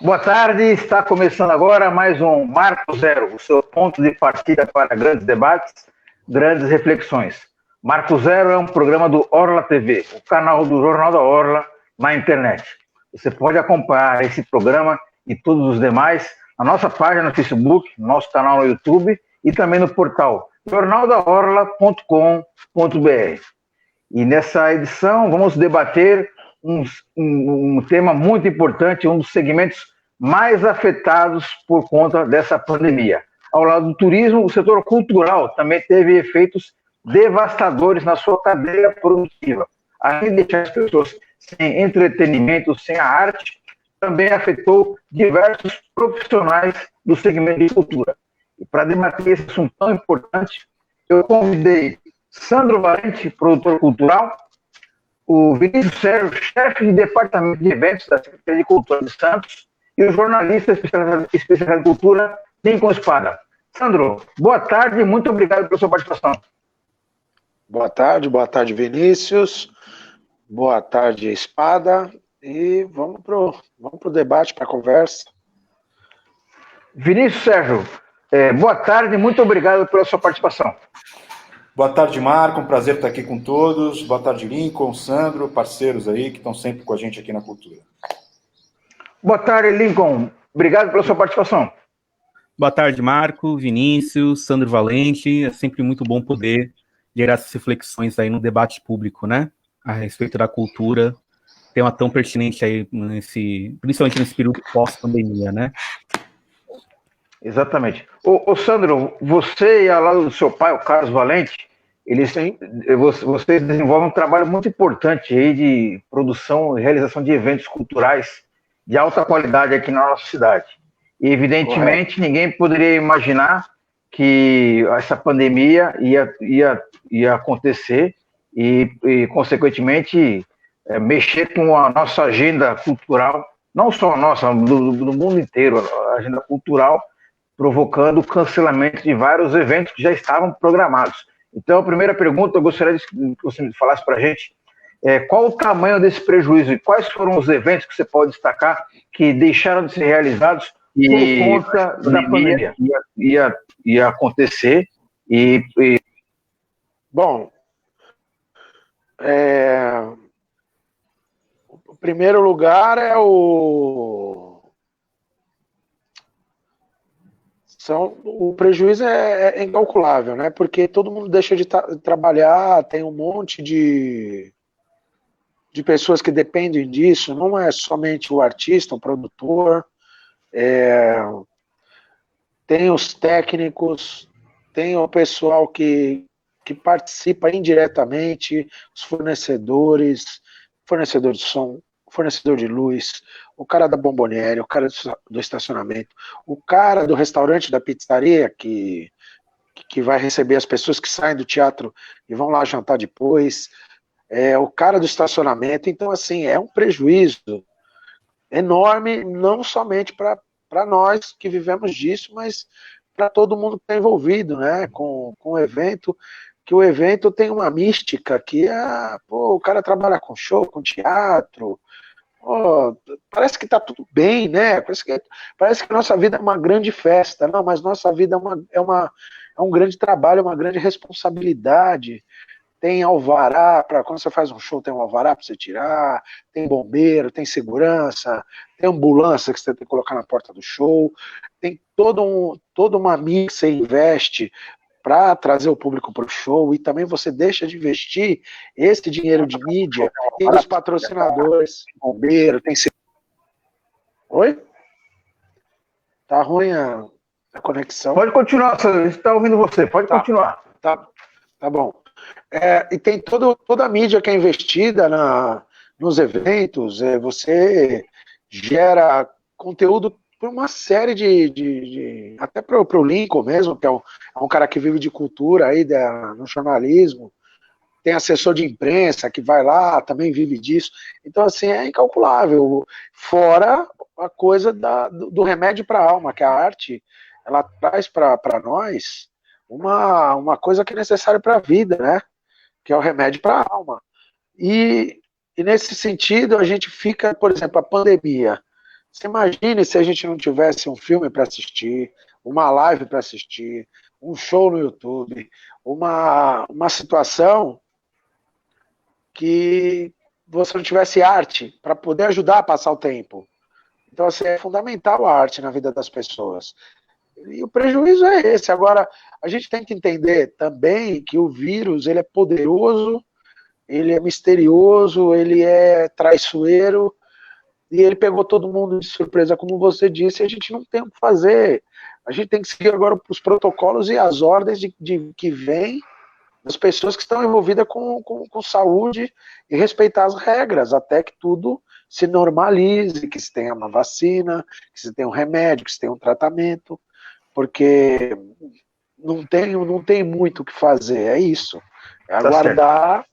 Boa tarde, está começando agora mais um Marco Zero, o seu ponto de partida para grandes debates, grandes reflexões. Marco Zero é um programa do Orla TV, o canal do Jornal da Orla na internet. Você pode acompanhar esse programa e todos os demais na nossa página no Facebook, no nosso canal no YouTube e também no portal jornaldaorla.com.br. E nessa edição vamos debater um tema muito importante, um dos segmentos mais afetados por conta dessa pandemia. Ao lado do turismo, o setor cultural também teve efeitos devastadores na sua cadeia produtiva. Além de deixar as pessoas sem entretenimento, sem a arte, também afetou diversos profissionais do segmento de cultura. E para debater esse assunto tão importante, eu convidei Sandro Valente, produtor cultural, o Vinícius Sérgio, chefe de departamento de eventos da Secretaria de Cultura de Santos, e o jornalista especializado em cultura, Lincoln Espada. Sandro, boa tarde e muito obrigado pela sua participação. Boa tarde, Vinícius. Boa tarde, Espada. E vamos pro debate, para a conversa. Vinícius Sérgio, boa tarde e muito obrigado pela sua participação. Boa tarde, Marco, um prazer estar aqui com todos. Boa tarde, Lincoln, Sandro, parceiros aí que estão sempre com a gente aqui na cultura. Boa tarde, Lincoln. Obrigado pela sua participação. Boa tarde, Marco, Vinícius, Sandro Valente. É sempre muito bom poder gerar essas reflexões aí no debate público, né? A respeito da cultura, tema tão pertinente aí, principalmente nesse período pós-pandemia, né? Exatamente. Ô Sandro, você e ao lado do seu pai, o Carlos Valente, vocês desenvolvem um trabalho muito importante aí de produção e realização de eventos culturais de alta qualidade aqui na nossa cidade. E, evidentemente, ninguém poderia imaginar que essa pandemia ia acontecer e consequentemente, mexer com a nossa agenda cultural, não só a nossa, do mundo inteiro, a agenda cultural, provocando o cancelamento de vários eventos que já estavam programados. Então, a primeira pergunta, eu gostaria que você falasse para a gente qual o tamanho desse prejuízo e quais foram os eventos que você pode destacar que deixaram de ser realizados por conta da pandemia. Ia acontecer Bom, o primeiro lugar é o prejuízo é incalculável, né? Porque todo mundo deixa de trabalhar, tem um monte de pessoas que dependem disso, não é somente o artista, o produtor, tem os técnicos, tem o pessoal que participa indiretamente, os fornecedores de som, fornecedor de luz, o cara da bomboniere, o cara do estacionamento, o cara do restaurante, da pizzaria, que vai receber as pessoas que saem do teatro e vão lá jantar depois, o cara do estacionamento. Então, assim, é um prejuízo enorme, não somente para nós que vivemos disso, mas para todo mundo que está envolvido, né, com o evento, que o evento tem uma mística que o cara trabalha com show, com teatro, parece que está tudo bem, né? Parece que nossa vida é uma grande festa. Não, mas nossa vida é um grande trabalho, é uma grande responsabilidade. Tem alvará, quando você faz um show, tem um alvará para você tirar, tem bombeiro, tem segurança, tem ambulância que você tem que colocar na porta do show, tem toda uma mídia que você investe para trazer o público para o show, e também você deixa de investir esse dinheiro de mídia e dos patrocinadores, bombeiro, tem... Oi? Tá ruim a conexão? Pode continuar, a gente está ouvindo você, pode continuar. Tá bom. E tem toda a mídia que é investida nos eventos, você gera conteúdo por uma série até para o Lincoln mesmo, que é um cara que vive de cultura aí no jornalismo, tem assessor de imprensa que vai lá, também vive disso. Então, assim, é incalculável. Fora a coisa do remédio para a alma, que a arte, ela traz para nós uma coisa que é necessária para a vida, né? Que é o remédio para a alma. E nesse sentido, a gente fica, por exemplo, a pandemia. Você imagine se a gente não tivesse um filme para assistir, uma live para assistir, um show no YouTube, uma situação que você não tivesse arte para poder ajudar a passar o tempo. Então, assim, é fundamental a arte na vida das pessoas. E o prejuízo é esse. Agora, a gente tem que entender também que o vírus, ele é poderoso, ele é misterioso, ele é traiçoeiro, e ele pegou todo mundo de surpresa, como você disse, e a gente não tem o que fazer. A gente tem que seguir agora os protocolos e as ordens de que vêm das pessoas que estão envolvidas com saúde e respeitar as regras, até que tudo se normalize, que se tenha uma vacina, que se tenha um remédio, que se tenha um tratamento, porque não tem muito o que fazer, é isso. É aguardar.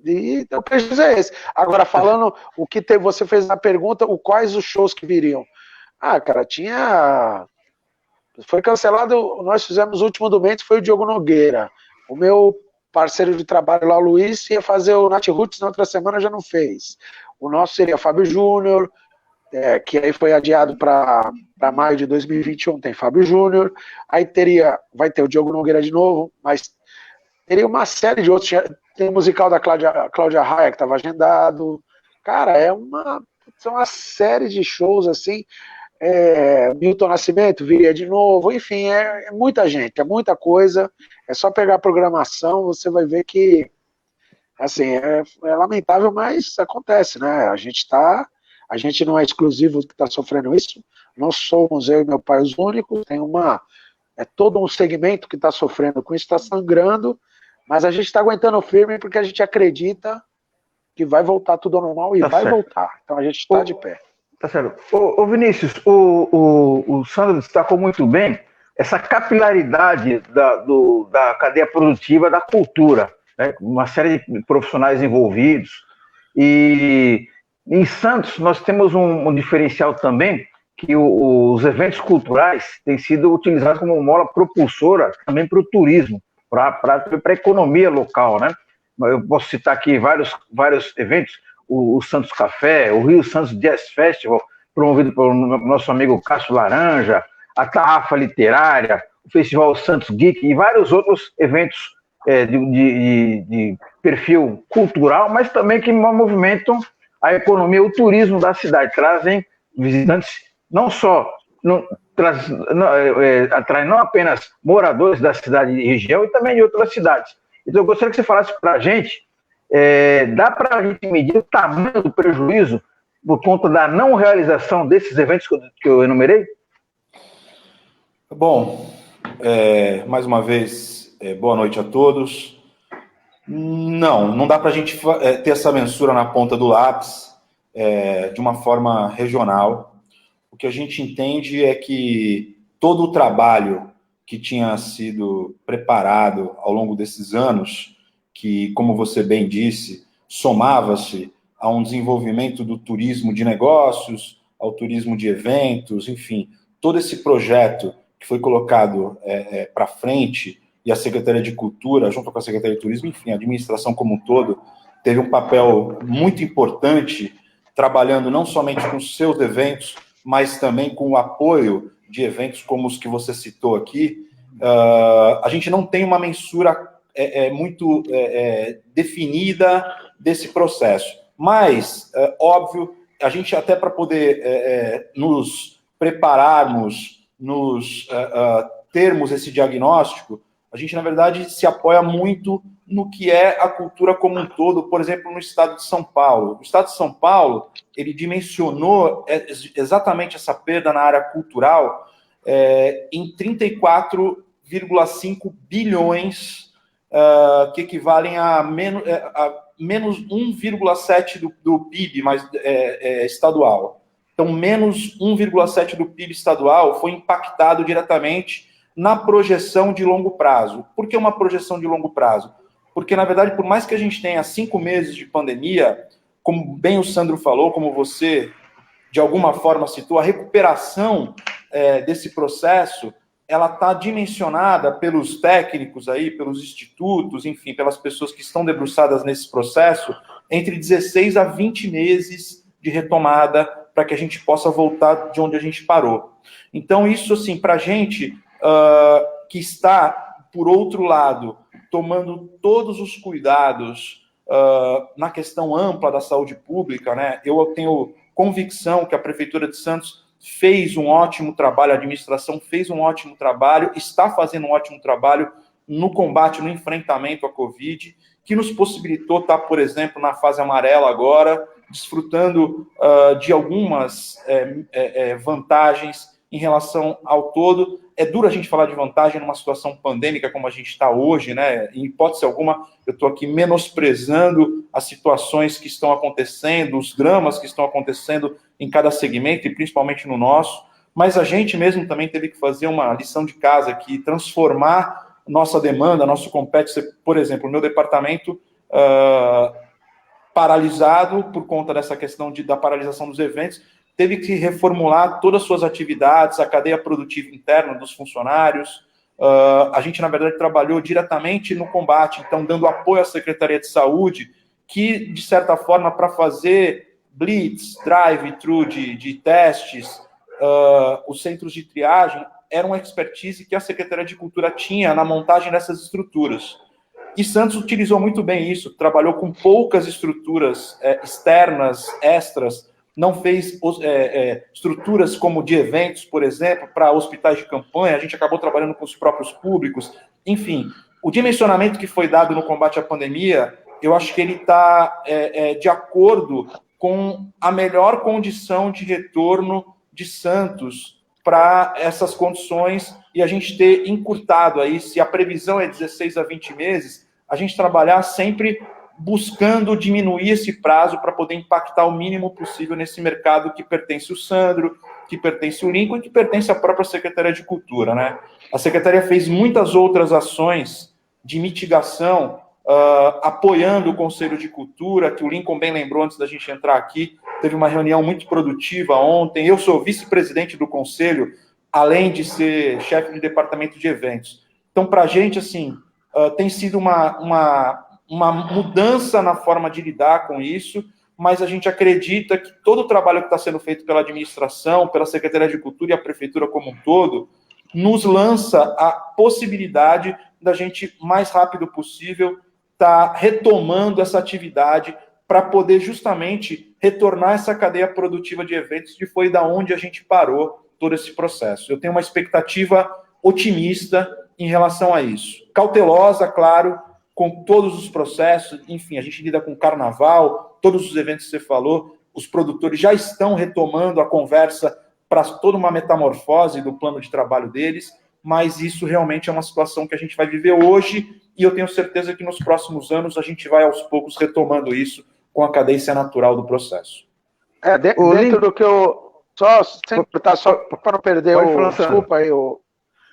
E o prejuízo é esse. Agora, falando o que você fez na pergunta, quais os shows que viriam? Ah, cara, foi cancelado, nós fizemos o último do mês, foi o Diogo Nogueira. O meu parceiro de trabalho lá, o Luiz, ia fazer o Nat Roots, na outra semana já não fez. O nosso seria Fábio Júnior, que aí foi adiado para maio de 2021, tem Fábio Júnior. Aí vai ter o Diogo Nogueira de novo, mas teria uma série de outros. Tem o musical da Cláudia Raia, que estava agendado. Cara, é uma série de shows assim. Milton Nascimento viria de novo, enfim, é muita gente, é muita coisa, é só pegar a programação, você vai ver que, assim, é lamentável, mas acontece, né, a gente não é exclusivo que está sofrendo isso, nós somos, eu e meu pai, os únicos, é todo um segmento que está sofrendo com isso, está sangrando, mas a gente está aguentando firme porque a gente acredita que vai voltar tudo ao normal e vai voltar, então a gente está de pé. Tá certo. Ô Vinícius, o Sandro destacou muito bem essa capilaridade da cadeia produtiva da cultura, né? Uma série de profissionais envolvidos. E em Santos nós temos um diferencial também, que os eventos culturais têm sido utilizados como mola propulsora também para o turismo, para a economia local, né? Eu posso citar aqui vários eventos, o Santos Café, o Rio Santos Jazz Festival, promovido pelo nosso amigo Cássio Laranja, a Tarrafa Literária, o Festival Santos Geek e vários outros eventos de perfil cultural, mas também que movimentam a economia, o turismo da cidade, trazem visitantes não só, atraem não apenas moradores da cidade e região, e também de outras cidades. Então eu gostaria que você falasse para a gente, dá para a gente medir o tamanho do prejuízo por conta da não realização desses eventos que eu enumerei? Bom, mais uma vez, boa noite a todos. Não dá para a gente ter essa mensura na ponta do lápis de uma forma regional. O que a gente entende é que todo o trabalho que tinha sido preparado ao longo desses anos, que, como você bem disse, somava-se a um desenvolvimento do turismo de negócios, ao turismo de eventos, enfim, todo esse projeto que foi colocado para frente, e a Secretaria de Cultura, junto com a Secretaria de Turismo, enfim, a administração como um todo, teve um papel muito importante, trabalhando não somente com os seus eventos, mas também com o apoio de eventos como os que você citou aqui. A gente não tem uma mensura muito definida desse processo. Mas, óbvio, a gente até para poder nos prepararmos, termos esse diagnóstico, a gente, na verdade, se apoia muito no que é a cultura como um todo, por exemplo, no estado de São Paulo. O estado de São Paulo, ele dimensionou exatamente essa perda na área cultural em 34,5 bilhões, que equivalem a menos 1,7 do PIB estadual. Então, menos 1,7 do PIB estadual foi impactado diretamente na projeção de longo prazo. Por que uma projeção de longo prazo? Porque, na verdade, por mais que a gente tenha 5 meses de pandemia, como bem o Sandro falou, como você, de alguma forma, citou, a recuperação desse processo, ela está dimensionada pelos técnicos aí, pelos institutos, enfim, pelas pessoas que estão debruçadas nesse processo, entre 16 a 20 meses de retomada para que a gente possa voltar de onde a gente parou. Então, isso, assim, para a gente que está, por outro lado, tomando todos os cuidados na questão ampla da saúde pública, né? Eu tenho convicção que a Prefeitura de Santos fez um ótimo trabalho, a administração fez um ótimo trabalho, está fazendo um ótimo trabalho no combate, no enfrentamento à Covid, que nos possibilitou estar, por exemplo, na fase amarela agora, desfrutando de algumas vantagens em relação ao todo. É duro a gente falar de vantagem numa situação pandêmica como a gente está hoje, né? Em hipótese alguma, eu estou aqui menosprezando as situações que estão acontecendo, os dramas que estão acontecendo em cada segmento, e principalmente no nosso, mas a gente mesmo também teve que fazer uma lição de casa aqui, transformar nossa demanda, nosso compete, por exemplo, o meu departamento paralisado por conta dessa questão da paralisação dos eventos, teve que reformular todas as suas atividades, a cadeia produtiva interna dos funcionários. A gente, na verdade, trabalhou diretamente no combate, então, dando apoio à Secretaria de Saúde, que, de certa forma, para fazer blitz, drive-thru de testes, os centros de triagem, era uma expertise que a Secretaria de Cultura tinha na montagem dessas estruturas. E Santos utilizou muito bem isso, trabalhou com poucas estruturas externas, extras, não fez estruturas como de eventos, por exemplo, para hospitais de campanha, a gente acabou trabalhando com os próprios públicos. Enfim, o dimensionamento que foi dado no combate à pandemia, eu acho que ele está de acordo com a melhor condição de retorno de Santos para essas condições, e a gente ter encurtado aí, se a previsão é 16 a 20 meses, a gente trabalhar sempre buscando diminuir esse prazo para poder impactar o mínimo possível nesse mercado que pertence ao Sandro, que pertence ao Lincoln e que pertence à própria Secretaria de Cultura, né? A Secretaria fez muitas outras ações de mitigação, apoiando o Conselho de Cultura, que o Lincoln bem lembrou antes da gente entrar aqui, teve uma reunião muito produtiva ontem. Eu sou vice-presidente do Conselho, além de ser chefe de departamento de eventos. Então, para a gente, assim, tem sido uma mudança na forma de lidar com isso, mas a gente acredita que todo o trabalho que está sendo feito pela administração, pela Secretaria de Cultura e a Prefeitura como um todo, nos lança a possibilidade da gente, mais rápido possível, estar retomando essa atividade para poder justamente retornar essa cadeia produtiva de eventos que foi da onde a gente parou todo esse processo. Eu tenho uma expectativa otimista em relação a isso. Cautelosa, claro, com todos os processos, enfim, a gente lida com carnaval, todos os eventos que você falou, os produtores já estão retomando a conversa para toda uma metamorfose do plano de trabalho deles, mas isso realmente é uma situação que a gente vai viver hoje, e eu tenho certeza que nos próximos anos a gente vai aos poucos retomando isso com a cadência natural do processo. Dentro do que eu... Só para não perder desculpa aí,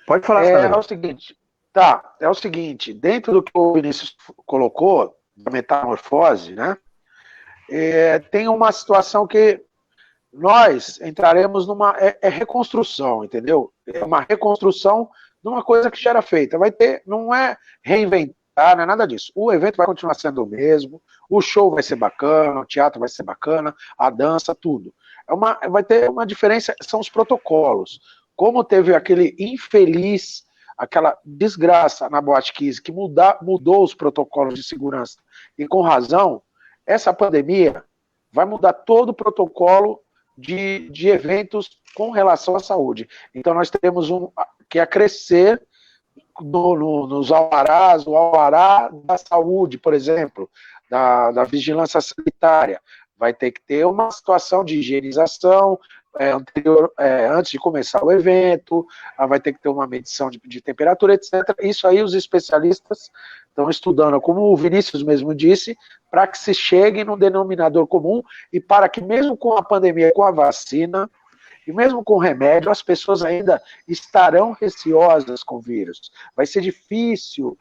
Pode falar, é o seguinte... é o seguinte, dentro do que o Vinícius colocou, da metamorfose, né, tem uma situação que nós entraremos numa reconstrução, entendeu? É uma reconstrução de uma coisa que já era feita. Vai ter, não é reinventar, não é nada disso. O evento vai continuar sendo o mesmo, o show vai ser bacana, o teatro vai ser bacana, a dança, tudo. Vai ter uma diferença, são os protocolos. Como teve aquele infeliz, aquela desgraça na Boate Kiss, que mudou os protocolos de segurança, e com razão, essa pandemia vai mudar todo o protocolo de eventos com relação à saúde. Então nós teremos que acrescer nos alvarás, o alvará da saúde, por exemplo, da vigilância sanitária. Vai ter que ter uma situação de higienização antes de começar o evento, vai ter que ter uma medição de temperatura, etc. Isso aí os especialistas estão estudando, como o Vinícius mesmo disse, para que se chegue num denominador comum e para que mesmo com a pandemia, com a vacina, e mesmo com o remédio, as pessoas ainda estarão receosas com o vírus. Vai ser difícil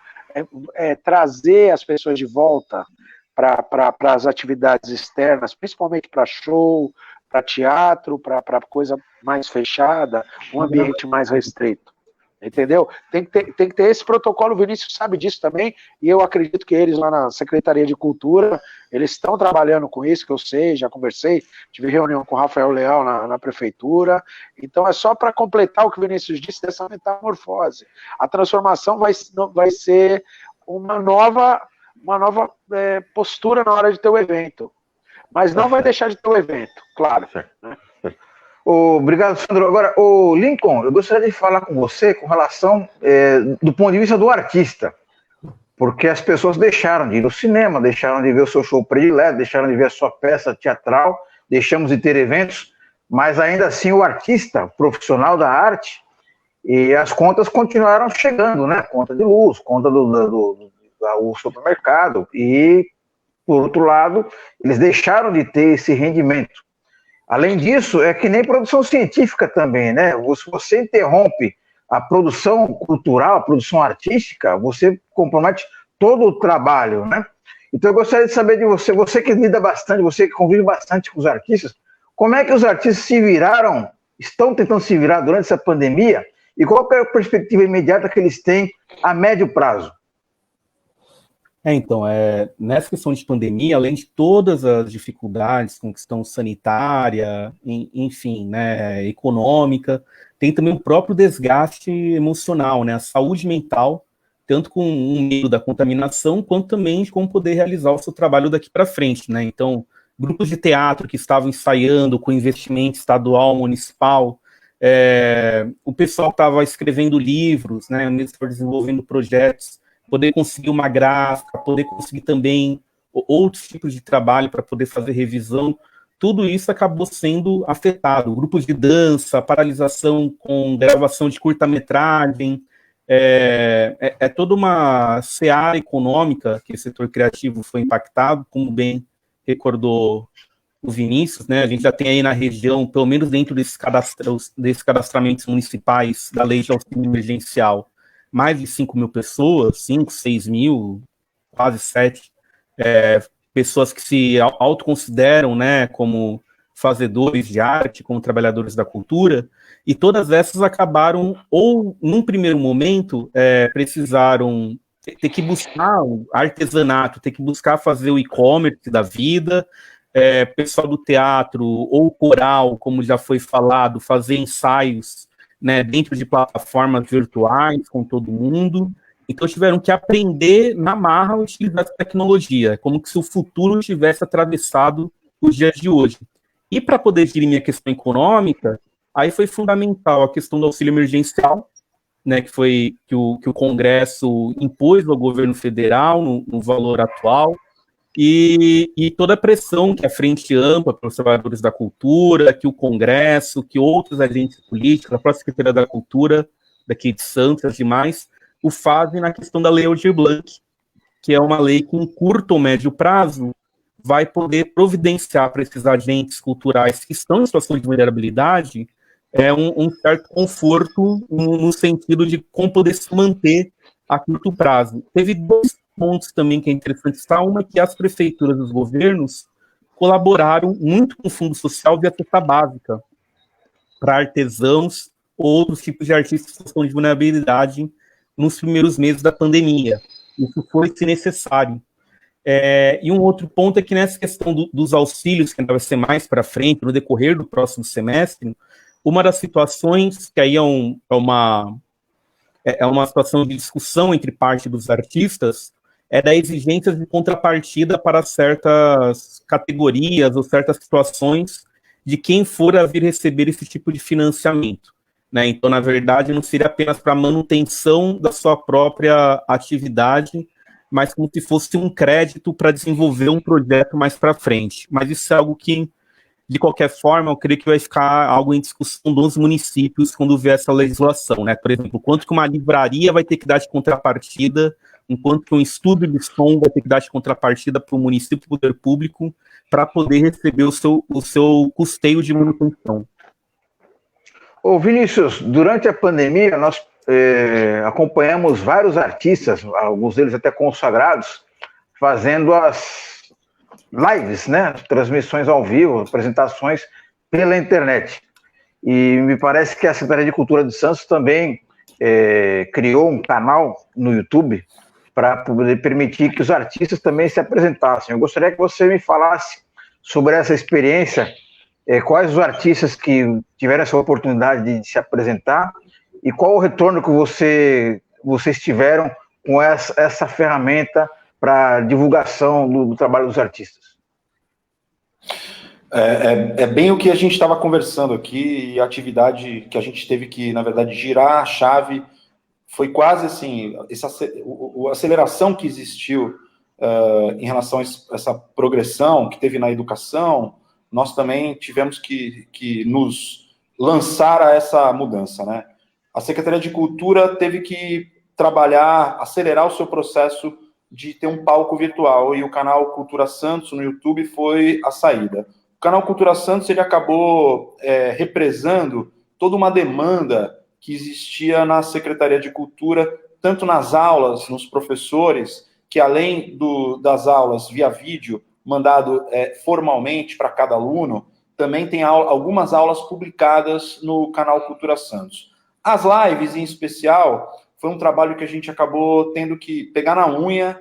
trazer as pessoas de volta para as atividades externas, principalmente para show, para teatro, para coisa mais fechada, um ambiente mais restrito. Entendeu? Tem que ter esse protocolo, o Vinícius sabe disso também, e eu acredito que eles lá na Secretaria de Cultura, eles estão trabalhando com isso, que eu sei, já conversei, tive reunião com o Rafael Leal na prefeitura, então é só para completar o que o Vinícius disse dessa metamorfose. A transformação vai ser uma nova postura na hora de ter o evento, mas não vai deixar de ter o evento, claro. Né? Obrigado, Sandro. Agora, o Lincoln, eu gostaria de falar com você com relação do ponto de vista do artista, porque as pessoas deixaram de ir no cinema, deixaram de ver o seu show predileto, deixaram de ver a sua peça teatral, deixamos de ter eventos, mas ainda assim o artista, profissional da arte, e as contas continuaram chegando, né? Conta de luz, conta do supermercado, e, por outro lado, eles deixaram de ter esse rendimento. Além disso, é que nem produção científica também, né? Se você interrompe a produção cultural, a produção artística, você compromete todo o trabalho, né? Então eu gostaria de saber de você, você que lida bastante, você que convive bastante com os artistas, como é que os artistas se viraram, estão tentando se virar durante essa pandemia, e qual é a perspectiva imediata que eles têm a médio prazo? Então, nessa questão de pandemia, além de todas as dificuldades com questão sanitária, enfim, né, econômica, tem também o próprio desgaste emocional, né, a saúde mental, tanto com o medo da contaminação, quanto também de como poder realizar o seu trabalho daqui para frente, né, então, grupos de teatro que estavam ensaiando com investimento estadual, municipal, o pessoal estava escrevendo livros, né, desenvolvendo projetos, poder conseguir uma gráfica, poder conseguir também outros tipos de trabalho para poder fazer revisão, tudo isso acabou sendo afetado. Grupos de dança, paralisação com gravação de curta-metragem, toda uma seara econômica que o setor criativo foi impactado, como bem recordou o Vinícius, né? A gente já tem aí na região, pelo menos dentro desses cadastramentos municipais da lei de auxílio emergencial, mais de 5 mil pessoas, 5, 6 mil, quase 7, pessoas que se autoconsideram, né, como fazedores de arte, como trabalhadores da cultura, e todas essas acabaram, ou num primeiro momento, precisaram ter que buscar o artesanato, ter que buscar fazer o e-commerce da vida, pessoal do teatro ou coral, como já foi falado, fazer ensaios, né, dentro de plataformas virtuais com todo mundo, então tiveram que aprender na marra a utilizar essa tecnologia, como se o futuro tivesse atravessado os dias de hoje. E para poder dirimir a questão econômica, aí foi fundamental a questão do auxílio emergencial, né, que o Congresso impôs ao governo federal no valor atual, e toda a pressão que a Frente Ampla para os trabalhadores da cultura, que o Congresso, que outros agentes políticos, a própria Secretaria da Cultura, daqui de Santos e as demais, o fazem na questão da Lei Aldir Blanc, que é uma lei que em curto ou médio prazo vai poder providenciar para esses agentes culturais que estão em situação de vulnerabilidade um certo conforto no sentido de como poder se manter a curto prazo. Teve dois pontos também que é interessante citar, uma que as prefeituras e os governos colaboraram muito com o Fundo Social via cesta básica para artesãos ou outros tipos de artistas em situação de vulnerabilidade nos primeiros meses da pandemia. Isso foi necessário. E um outro ponto é que nessa questão dos auxílios, que ainda vai ser mais para frente, no decorrer do próximo semestre, uma das situações que aí é uma situação de discussão entre parte dos artistas, é da exigência de contrapartida para certas categorias ou certas situações de quem for a vir receber esse tipo de financiamento, né? Então, na verdade, não seria apenas para manutenção da sua própria atividade, mas como se fosse um crédito para desenvolver um projeto mais para frente. Mas isso é algo que, de qualquer forma, eu creio que vai ficar algo em discussão dos municípios quando vier essa legislação, né? Por exemplo, quanto que uma livraria vai ter que dar de contrapartida, enquanto que um estúdio de som vai ter que dar de contrapartida para o município e poder público para poder receber o seu custeio de manutenção. Ô Vinícius, durante a pandemia nós acompanhamos vários artistas, alguns deles até consagrados, fazendo as lives, né, transmissões ao vivo, apresentações pela internet. E me parece que a Secretaria de Cultura de Santos também criou um canal no YouTube para poder permitir que os artistas também se apresentassem. Eu gostaria que você me falasse sobre essa experiência, quais os artistas que tiveram essa oportunidade de se apresentar e qual o retorno que vocês tiveram com essa ferramenta para divulgação do trabalho dos artistas. É bem o que a gente estava conversando aqui, e a atividade que a gente teve que, na verdade, girar a chave foi quase assim, a aceleração que existiu em relação a essa progressão que teve na educação. Nós também tivemos que nos lançar a essa mudança, né? A Secretaria de Cultura teve que trabalhar, acelerar o seu processo de ter um palco virtual, e o canal Cultura Santos no YouTube foi a saída. O canal Cultura Santos, ele acabou represando toda uma demanda que existia na Secretaria de Cultura, tanto nas aulas, nos professores, que além das aulas via vídeo, mandado formalmente para cada aluno, também tem algumas aulas publicadas no canal Cultura Santos. As lives, em especial, foi um trabalho que a gente acabou tendo que pegar na unha,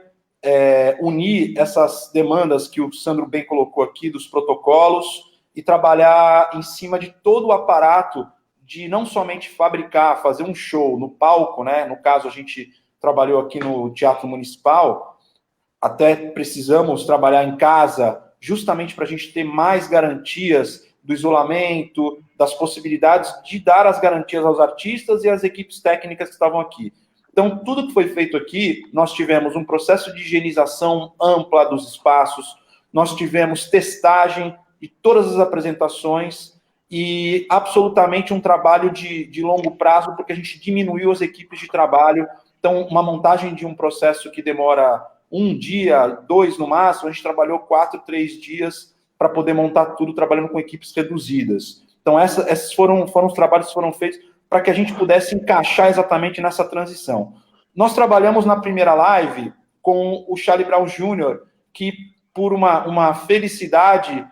unir essas demandas que o Sandro bem colocou aqui, dos protocolos, e trabalhar em cima de todo o aparato de não somente fabricar, fazer um show no palco, né? No caso, a gente trabalhou aqui no Teatro Municipal, até precisamos trabalhar em casa, justamente para a gente ter mais garantias do isolamento, das possibilidades de dar as garantias aos artistas e às equipes técnicas que estavam aqui. Então, tudo que foi feito aqui, nós tivemos um processo de higienização ampla dos espaços, nós tivemos testagem de todas as apresentações e absolutamente um trabalho de longo prazo, porque a gente diminuiu as equipes de trabalho. Então, uma montagem de um processo que demora 1 dia, 2 no máximo, a gente trabalhou 4, 3 dias para poder montar tudo, trabalhando com equipes reduzidas. Então, esses foram os trabalhos que foram feitos para que a gente pudesse encaixar exatamente nessa transição. Nós trabalhamos na primeira live com o Charlie Brown Jr., que, por uma felicidade,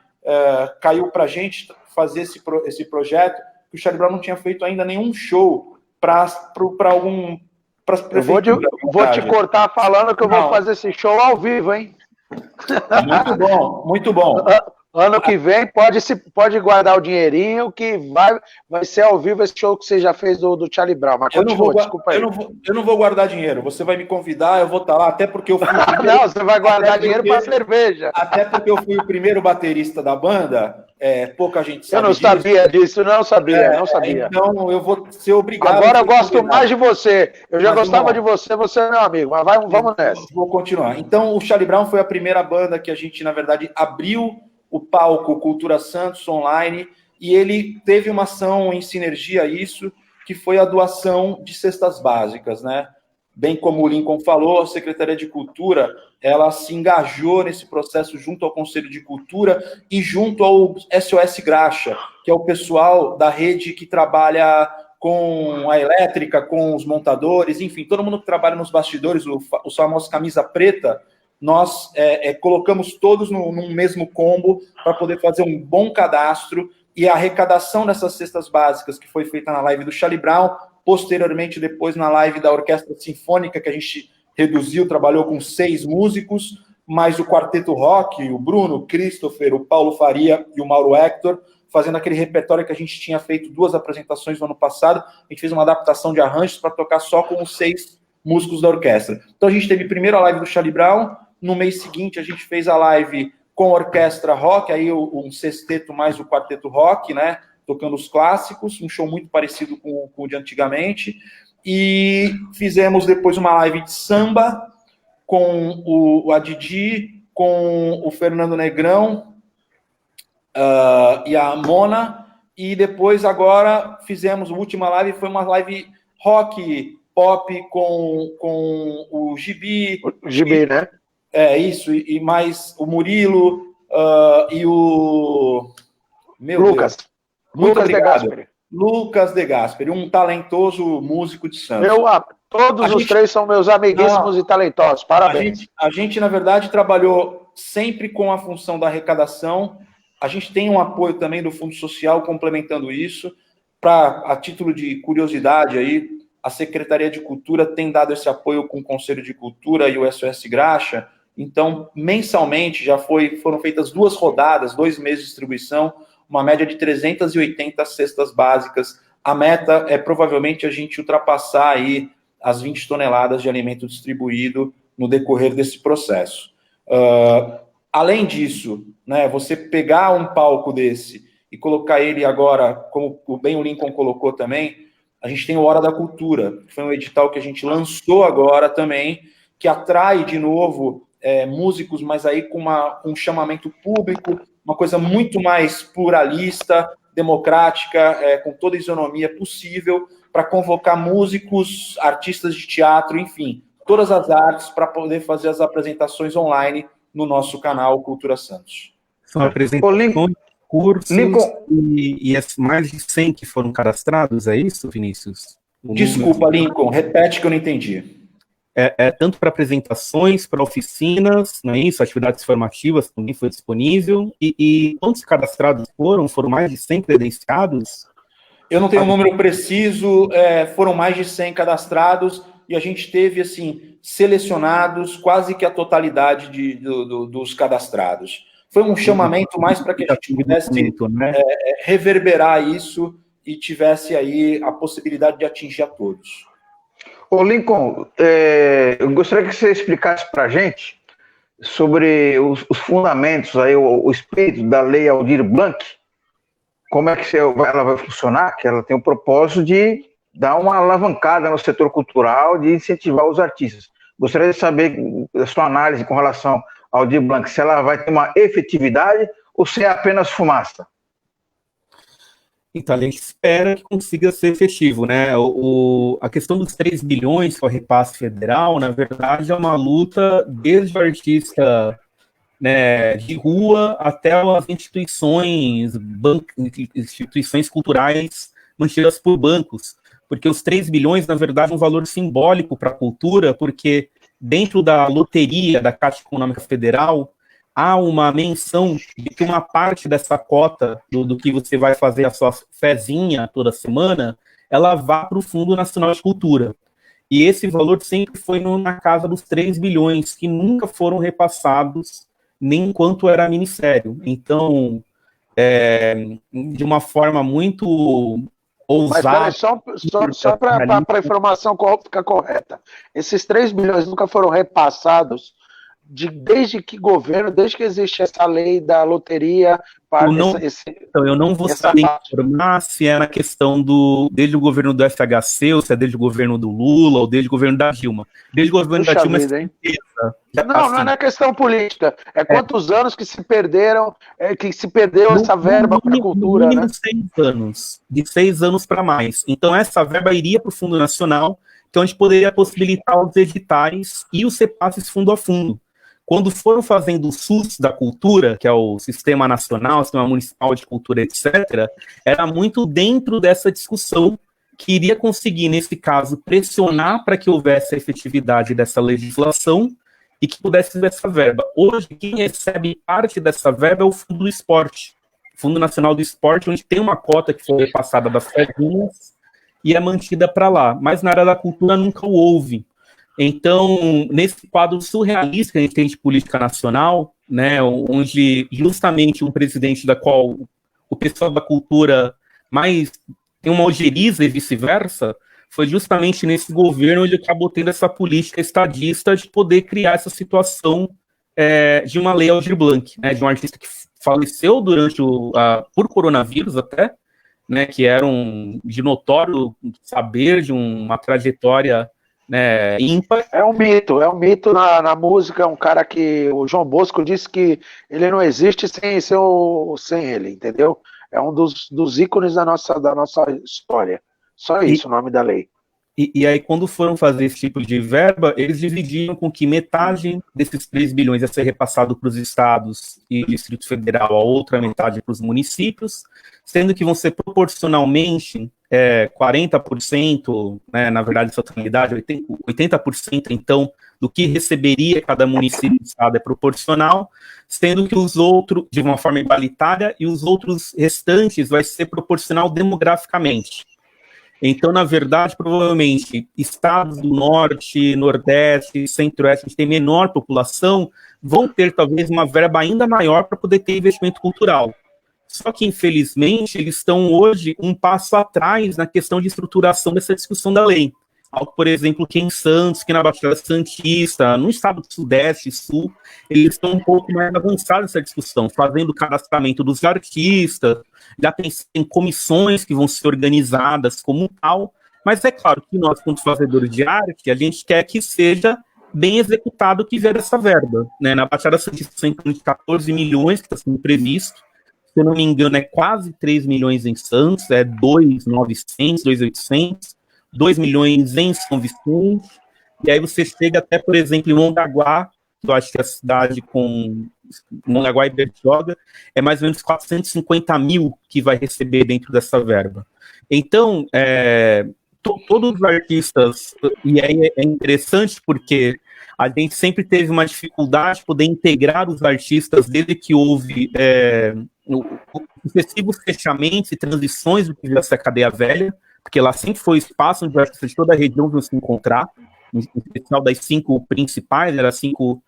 caiu para a gente fazer esse projeto, que o Charlie Brown não tinha feito ainda nenhum show para algum... Eu vou te cortar falando que eu vou fazer esse show ao vivo, hein? Muito bom, muito bom. Ano que vem pode guardar o dinheirinho que vai ser ao vivo esse show que você já fez do Charlie Brown. Mas continua, desculpa aí. Eu não vou guardar dinheiro. Você vai me convidar, eu vou estar lá, até porque eu fui Não, você vai guardar dinheiro para cerveja. Até porque eu fui o primeiro baterista da banda, pouca gente sabe. Eu não sabia disso, não sabia. Então eu vou ser obrigado. Agora eu gosto mais de você. Eu já gostava de você é meu amigo. Mas vamos nessa. Vou continuar. Então, o Charlie Brown foi a primeira banda que a gente, na verdade, abriu o palco Cultura Santos online, e ele teve uma ação em sinergia a isso, que foi a doação de cestas básicas, né? Bem como o Lincoln falou, a Secretaria de Cultura, ela se engajou nesse processo junto ao Conselho de Cultura e junto ao SOS Graxa, que é o pessoal da rede que trabalha com a elétrica, com os montadores, enfim, todo mundo que trabalha nos bastidores, os famosos camisa preta. Nós colocamos todos num mesmo combo para poder fazer um bom cadastro, e a arrecadação dessas cestas básicas, que foi feita na live do Charlie Brown, posteriormente, depois na live da Orquestra Sinfônica, que a gente reduziu, trabalhou com 6 músicos, mais o Quarteto Rock, o Bruno, o Christopher, o Paulo Faria e o Mauro Hector, fazendo aquele repertório que a gente tinha feito 2 apresentações no ano passado. A gente fez uma adaptação de arranjos para tocar só com os 6 músicos da orquestra. Então a gente teve primeiro a live do Charlie Brown, no mês seguinte a gente fez a live com a Orquestra Rock, aí um sexteto mais o Quarteto Rock, né, tocando os clássicos, um show muito parecido com o de antigamente, e fizemos depois uma live de samba com o Adidi, com o Fernando Negrão e a Mona, e depois agora fizemos, a última live foi uma live rock, pop com o Gibi. O Gibi, né? Isso, e mais o Murilo e o... Lucas. Lucas De Gasperi. Lucas De Gasperi, um talentoso músico de Santos. Todos os 3 são meus amiguíssimos e talentosos, parabéns. A gente, na verdade, trabalhou sempre com a função da arrecadação. A gente tem um apoio também do Fundo Social complementando isso. A título de curiosidade aí, a Secretaria de Cultura tem dado esse apoio com o Conselho de Cultura e o SOS Graxa. Então, mensalmente, foram feitas 2 rodadas, 2 meses de distribuição, uma média de 380 cestas básicas. A meta é provavelmente a gente ultrapassar aí as 20 toneladas de alimento distribuído no decorrer desse processo. Além disso, né, você pegar um palco desse e colocar ele agora, como bem o Lincoln colocou também, a gente tem o Hora da Cultura, que foi um edital que a gente lançou agora também, que atrai de novo músicos, mas aí com um chamamento público, uma coisa muito mais pluralista, democrática, com toda a isonomia possível, para convocar músicos, artistas de teatro, enfim, todas as artes para poder fazer as apresentações online no nosso canal Cultura Santos. São apresentações, cursos e mais de 100 que foram cadastrados, é isso, Vinícius? Desculpa, Lincoln, repete que eu não entendi. Tanto para apresentações, para oficinas, não é isso? Atividades formativas também foi disponível. E quantos cadastrados foram? Foram mais de 100 credenciados? Eu não tenho um número preciso, foram mais de 100 cadastrados, e a gente teve, assim, selecionados quase que a totalidade dos cadastrados. Foi um chamamento mais para que a gente pudesse reverberar isso e tivesse aí a possibilidade de atingir a todos. Ô Lincoln, eu gostaria que você explicasse para a gente sobre os fundamentos, aí, o espírito da Lei Aldir Blanc, como é que ela vai funcionar, que ela tem o propósito de dar uma alavancada no setor cultural, de incentivar os artistas. Gostaria de saber a sua análise com relação ao Aldir Blanc, se ela vai ter uma efetividade ou se é apenas fumaça. Então, a gente espera que consiga ser efetivo, né? A questão dos 3 bilhões, que é o repasse federal, na verdade, é uma luta desde o artista, né, de rua até as instituições culturais mantidas por bancos, porque os 3 bilhões, na verdade, é um valor simbólico para a cultura, porque dentro da loteria da Caixa Econômica Federal, há uma menção de que uma parte dessa cota do que você vai fazer a sua fezinha toda semana, ela vá para o Fundo Nacional de Cultura. E esse valor sempre foi na casa dos 3 bilhões, que nunca foram repassados, nem enquanto era ministério. Então, de uma forma muito ousada... Mas só para a informação ficar correta, esses 3 bilhões nunca foram repassados desde que existe essa lei da loteria para eu não vou saber informar se é na questão desde o governo do FHC, ou se é desde o governo do Lula, ou desde o governo da Dilma. Desde o governo da Dilma, é certeza. Não é questão política, quantos anos que se perderam, essa verba para a cultura, mínimo, né? 6 anos, de 6 anos para mais. Então essa verba iria para o Fundo Nacional, que é onde poderia possibilitar os editais e os repasses fundo a fundo. Quando foram fazendo o SUS da cultura, que é o Sistema Nacional, Sistema Municipal de Cultura, etc., era muito dentro dessa discussão que iria conseguir, nesse caso, pressionar para que houvesse a efetividade dessa legislação e que pudesse ver essa verba. Hoje, quem recebe parte dessa verba é o Fundo do Esporte, Fundo Nacional do Esporte, onde tem uma cota que foi repassada das fezinhas e é mantida para lá. Mas na área da cultura nunca houve. Então, nesse quadro surrealista que a gente tem de política nacional, né, onde justamente um presidente da qual o pessoal da cultura mais tem uma ojeriza e vice-versa, foi justamente nesse governo onde acabou tendo essa política estadista de poder criar essa situação de uma lei Aldir Blanc, né, de um artista que faleceu por coronavírus até, né, que era de notório saber de uma trajetória, né, ímpar. É um mito na música, é um cara que o João Bosco disse que ele não existe sem ele, entendeu? É um dos ícones da nossa história. Só isso, o nome da lei. E aí, quando foram fazer esse tipo de verba, eles dividiram com que metade desses 3 bilhões ia ser repassado para os estados e Distrito Federal, a outra metade para os municípios, sendo que vão ser proporcionalmente 40%, né, na verdade, essa totalidade, 80%, então, do que receberia cada município e estado é proporcional, sendo que os outros, de uma forma igualitária, e os outros restantes vai ser proporcional demograficamente. Então, na verdade, provavelmente, estados do Norte, Nordeste, Centro-Oeste, que tem menor população, vão ter talvez uma verba ainda maior para poder ter investimento cultural. Só que, infelizmente, eles estão hoje um passo atrás na questão de estruturação dessa discussão da lei. Algo, por exemplo, que em Santos, que na Baixada Santista, no estado do Sudeste e Sul, eles estão um pouco mais avançados nessa discussão, fazendo o cadastramento dos artistas, já tem comissões que vão ser organizadas como tal, mas é claro que nós, como fazedores de arte, a gente quer que seja bem executado o que vier dessa verba. Né? Na Baixada Santista são de 14 milhões que está sendo previsto, se eu não me engano é quase 3 milhões em Santos, é 2.900, 2.800, 2 milhões em São Vicente, e aí você chega até, por exemplo, em Mongaguá, que eu acho que a cidade com Mongaguá e Bertioga, é mais ou menos 450 mil que vai receber dentro dessa verba. Então, todos os artistas, e aí é interessante porque a gente sempre teve uma dificuldade de poder integrar os artistas desde que houve sucessivos fechamentos e transições do que veio a ser a cadeia velha, porque lá sempre foi espaço onde os artistas de toda a região vinham se encontrar, em especial das 5 principais, eram 5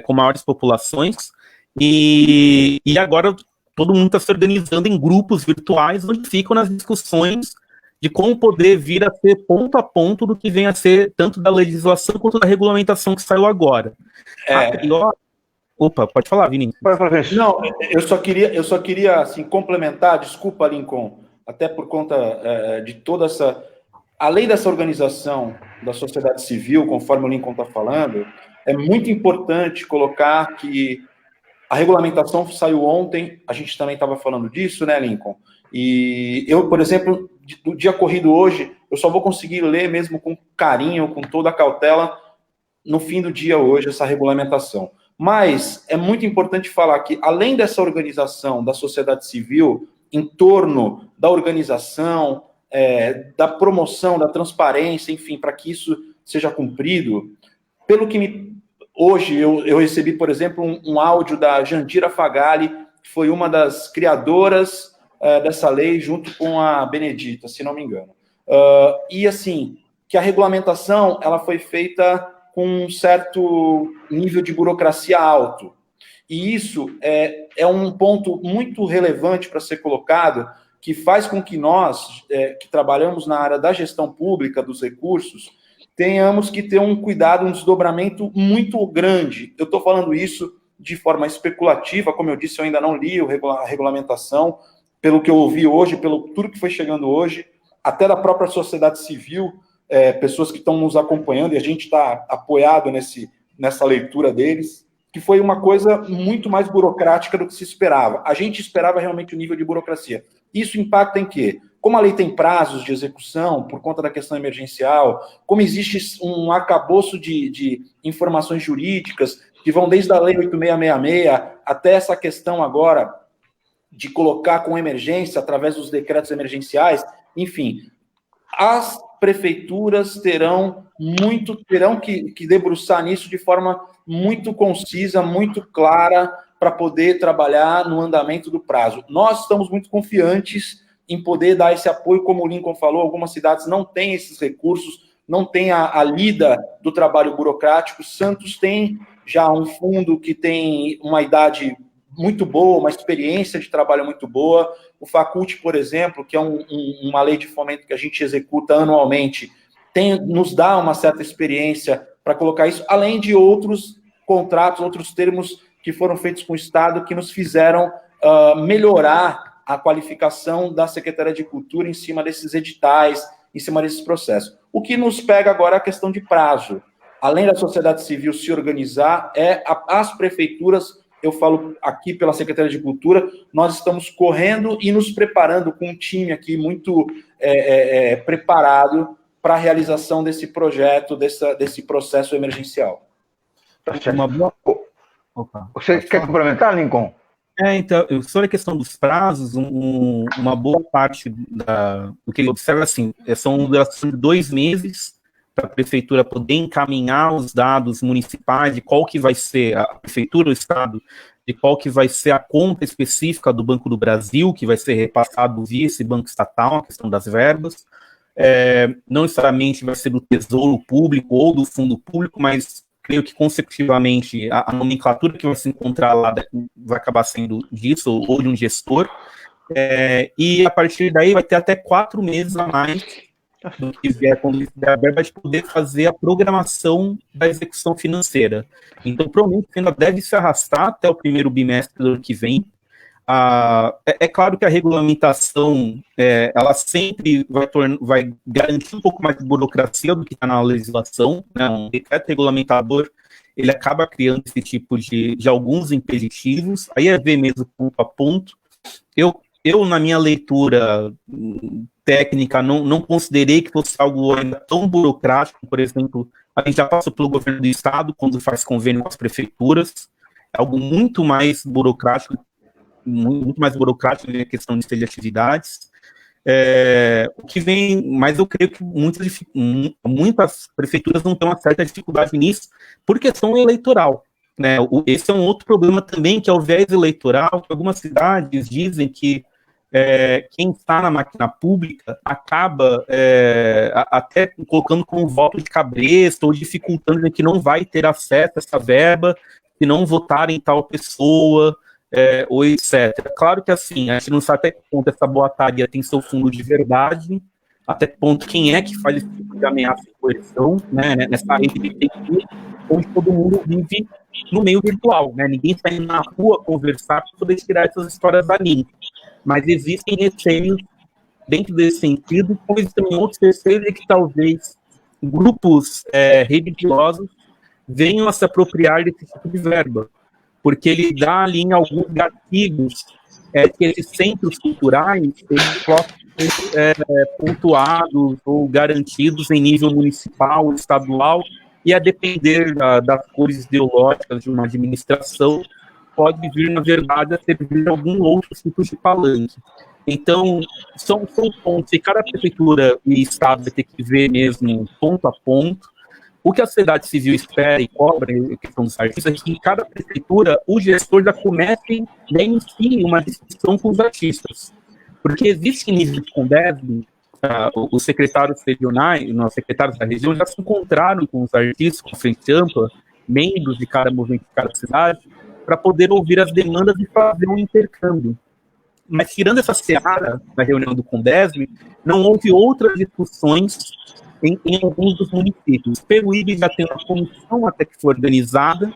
com maiores populações, e agora todo mundo está se organizando em grupos virtuais, onde ficam nas discussões de como poder vir a ser ponto a ponto do que vem a ser tanto da legislação quanto da regulamentação que saiu agora. Opa, pode falar, Vinícius. Não, eu só queria assim, complementar, desculpa, Lincoln, até por conta de toda essa... Além dessa organização da sociedade civil, conforme o Lincoln está falando, é muito importante colocar que a regulamentação saiu ontem, a gente também estava falando disso, né, Lincoln? E eu, por exemplo, do dia corrido hoje, eu só vou conseguir ler mesmo com carinho, com toda a cautela, no fim do dia hoje, essa regulamentação. Mas é muito importante falar que, além dessa organização da sociedade civil, em torno da organização, da promoção, da transparência, enfim, para que isso seja cumprido, pelo que hoje eu recebi, por exemplo, um áudio da Jandira Fagali, que foi uma das criadoras dessa lei, junto com a Benedita, se não me engano. E, assim, que a regulamentação ela foi feita com um certo nível de burocracia alto. E isso é um ponto muito relevante para ser colocado, que faz com que nós, que trabalhamos na área da gestão pública dos recursos, tenhamos que ter um cuidado, um desdobramento muito grande. Eu estou falando isso de forma especulativa, como eu disse, eu ainda não li a regulamentação, pelo que eu ouvi hoje, pelo tudo que foi chegando hoje, até da própria sociedade civil, pessoas que estão nos acompanhando, e a gente está apoiado nessa leitura deles, que foi uma coisa muito mais burocrática do que se esperava. A gente esperava realmente o nível de burocracia. Isso impacta em quê? Como a lei tem prazos de execução, por conta da questão emergencial, como existe um arcabouço de informações jurídicas, que vão desde a lei 8666 até essa questão agora de colocar com emergência, através dos decretos emergenciais, enfim, as prefeituras terão que debruçar nisso de forma muito concisa, muito clara, para poder trabalhar no andamento do prazo. Nós estamos muito confiantes em poder dar esse apoio, como o Lincoln falou, algumas cidades não têm esses recursos, não tem a lida do trabalho burocrático. Santos tem já um fundo que tem uma idade muito boa, uma experiência de trabalho muito boa. O Faculte, por exemplo, que é uma lei de fomento que a gente executa anualmente, nos dá uma certa experiência para colocar isso, além de outros contratos, outros termos que foram feitos com o Estado, que nos fizeram melhorar a qualificação da Secretaria de Cultura em cima desses editais, em cima desses processos. O que nos pega agora é a questão de prazo. Além da sociedade civil se organizar, as prefeituras, eu falo aqui pela Secretaria de Cultura, nós estamos correndo e nos preparando com um time aqui muito preparado para a realização desse projeto, desse processo emergencial. Tá certo. Você quer complementar, Lincoln? Então, sobre a questão dos prazos, uma boa parte do que ele observa, assim, são duração de 2 meses para a prefeitura poder encaminhar os dados municipais de qual que vai ser a prefeitura, o estado, de qual que vai ser a conta específica do Banco do Brasil, que vai ser repassado via esse banco estatal, a questão das verbas. não necessariamente vai ser do Tesouro Público ou do Fundo Público, mas creio que, consecutivamente, a nomenclatura que vai se encontrar lá vai acabar sendo disso, ou de um gestor, e a partir daí vai ter até 4 meses a mais do que vier, quando vier a verba, de poder fazer a programação da execução financeira. Então, provavelmente, ainda deve se arrastar até o primeiro bimestre do ano que vem. É claro que a regulamentação, ela sempre vai garantir um pouco mais de burocracia do que está na legislação, né? Um decreto regulamentador, ele acaba criando esse tipo de alguns impeditivos, aí é ver mesmo ponto a ponto. Eu na minha leitura técnica, não considerei que fosse algo ainda tão burocrático. Por exemplo, a gente já passou pelo governo do estado, quando faz convênio com as prefeituras, é algo muito mais burocrático na questão de atividades. O que vem, mas eu creio que muitas prefeituras não têm uma certa dificuldade nisso, por questão eleitoral, né? Esse é um outro problema também, que é o viés eleitoral, que algumas cidades dizem que quem está na máquina pública acaba até colocando como voto de cabresto ou dificultando que não vai ter acesso a essa verba se não votarem tal pessoa, ou etc. Claro que assim, a gente não sabe até que ponto essa boataria tem seu fundo de verdade, até que ponto quem é que faz esse tipo de ameaça de coerção, né, nessa rede de TI, onde todo mundo vive no meio virtual, né? Ninguém está indo na rua conversar para poder tirar essas histórias dali. Mas existem receios dentro desse sentido, como existem também outros receios de que talvez grupos religiosos venham a se apropriar desse tipo de verba, porque ele dá ali em alguns gatilhos que esses centros culturais eles possam ser pontuados ou garantidos em nível municipal, estadual, e a depender das cores ideológicas de uma administração, pode vir, na verdade, a servir algum outro tipo de palanque. Então, são pontos que cada prefeitura e estado vai ter que ver mesmo ponto a ponto. O que a sociedade civil espera e cobra, a questão dos artistas, é que em cada prefeitura o gestor já comece, em si, uma discussão com os artistas. Porque existe nível de Condesb, os secretários regionais, os secretários da região já se encontraram com os artistas, com frente ampla, membros de cada movimento de cada cidade, para poder ouvir as demandas e fazer um intercâmbio. Mas, tirando essa seara da reunião do Condesb, não houve outras discussões em alguns dos municípios. Peruíbe já tem uma comissão até que foi organizada,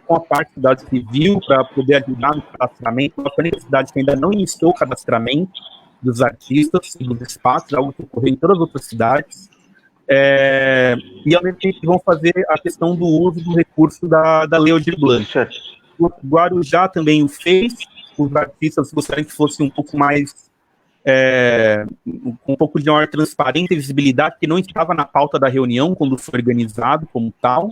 com a parte da cidade civil, para poder ajudar no cadastramento. A cidade que ainda não iniciou o cadastramento dos artistas e dos espaços, algo que ocorreu em todas as outras cidades. E, ao mesmo tempo, vão fazer a questão do uso do recurso da Lei Aldir Blanc. O Guarujá também o fez. Os artistas gostariam que fosse um pouco mais com um pouco de maior transparência e visibilidade, que não estava na pauta da reunião quando foi organizado como tal,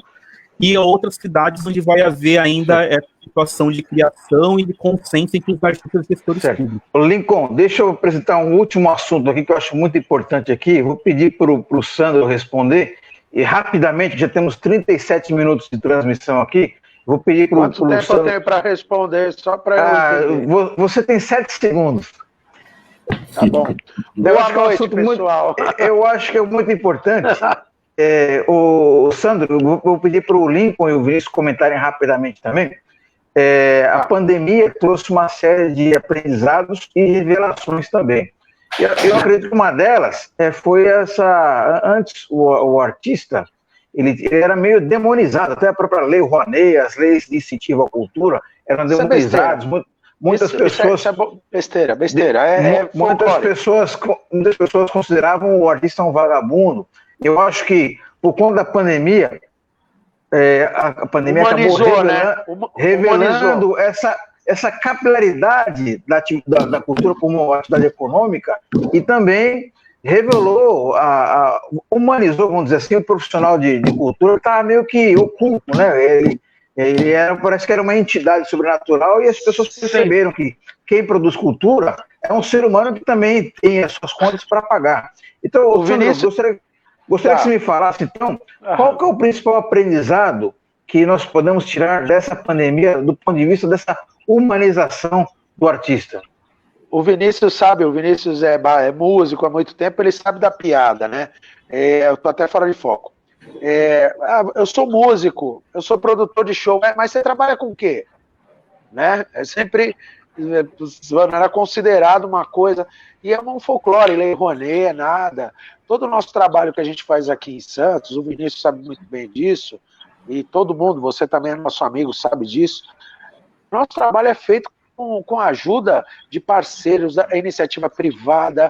e outras cidades onde vai haver ainda essa situação de criação e de consenso entre os artistas e gestores públicos. Lincoln, deixa eu apresentar um último assunto aqui que eu acho muito importante aqui. Vou pedir para o Sandro responder, e rapidamente, já temos 37 minutos de transmissão aqui. Vou pedir para o Sandro... Quanto tempo eu tenho para responder, só para eu entender? Você tem 7 segundos. Tá bom. Boa noite, pessoal. Eu acho que é muito importante. O Sandro, eu vou pedir para o Lincoln e o Vinícius comentarem rapidamente também. A pandemia trouxe uma série de aprendizados e revelações também. Eu acredito que uma delas foi essa... Antes, o artista, ele era meio demonizado, até a própria Lei Rouanet, as leis de incentivo à cultura eram demonizadas. Muitas pessoas... Besteira. Muitas pessoas consideravam o artista um vagabundo. Eu acho que, por conta da pandemia, a pandemia acabou revelando essa capilaridade da cultura como atividade econômica, e também revelou, humanizou, vamos dizer assim, o profissional de cultura, que estava meio que oculto, né? Ele parece que era uma entidade sobrenatural, e as pessoas perceberam que quem produz cultura é um ser humano que também tem as suas contas para pagar. Então, Vinícius, gostaria que você me falasse, então, qual que é o principal aprendizado que nós podemos tirar dessa pandemia, do ponto de vista dessa humanização do artista? O Vinícius sabe, o Vinícius é músico há muito tempo, ele sabe da piada, né? Eu tô até fora de foco. Eu sou músico, eu sou produtor de show, mas você trabalha com o quê? Né? Não era considerado uma coisa, e é um folclore, Lei Rouanet, nada. Todo o nosso trabalho que a gente faz aqui em Santos, o Vinícius sabe muito bem disso, e todo mundo, você também é nosso amigo, sabe disso. Nosso trabalho é feito com a ajuda de parceiros, a iniciativa privada,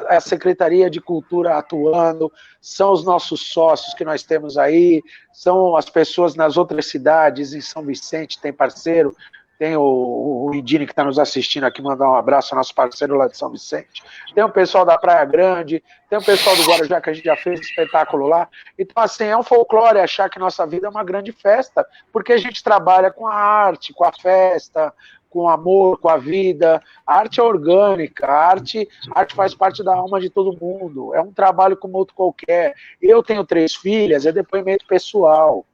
a Secretaria de Cultura atuando, são os nossos sócios que nós temos aí, são as pessoas nas outras cidades, em São Vicente tem parceiro, tem o Indine que está nos assistindo aqui, mandar um abraço ao nosso parceiro lá de São Vicente, tem o pessoal da Praia Grande, tem o pessoal do Guarujá que a gente já fez espetáculo lá. Então, assim, é um folclore achar que nossa vida é uma grande festa, porque a gente trabalha com a arte, com a festa, com o amor, com a vida. A arte é orgânica, a arte faz parte da alma de todo mundo, é um trabalho como outro qualquer. Eu tenho 3 filhas, é depoimento pessoal.